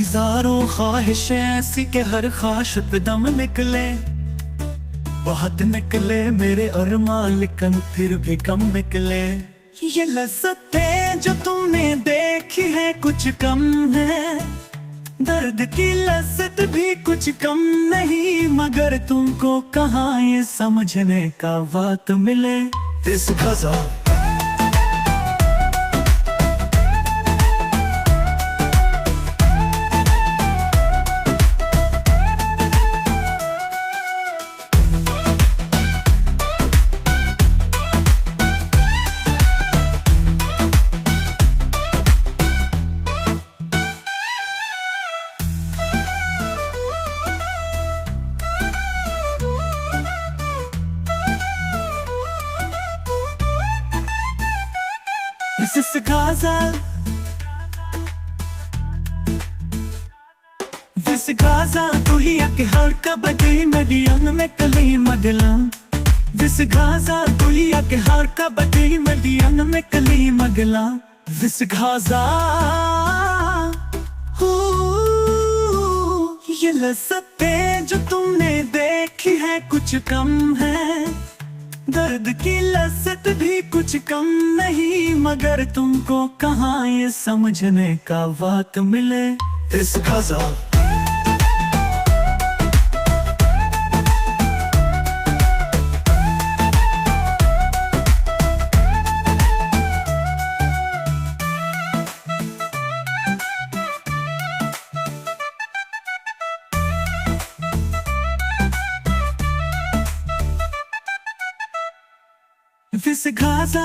हजारों ख्वाहिशें ऐसी के हर ख्वाहिश पे दम निकले। बहुत निकले मेरे अरमान लेकिन फिर भी कम निकले। ये लज़्ज़तें जो तुमने देखी है कुछ कम है, दर्द की लज़्ज़त भी कुछ कम नहीं। मगर तुमको कहाँ ये समझने का वक्त मिले। इस गज़ल This is Gaza. This is Gaza. तू ही आके हर कबड्डी मेडियन में कली मगला। This is Gaza. तू ही आके हर कबड्डी मेडियन में कली मगला। This is Gaza. ये लज़्ज़तें जो तुमने देखी है कुछ कम है, दर्द की लज़्ज़त भी कुछ कम नहीं। मगर तुमको कहाँ ये समझने का वक्त मिले। इस गज़ल This is Gaza.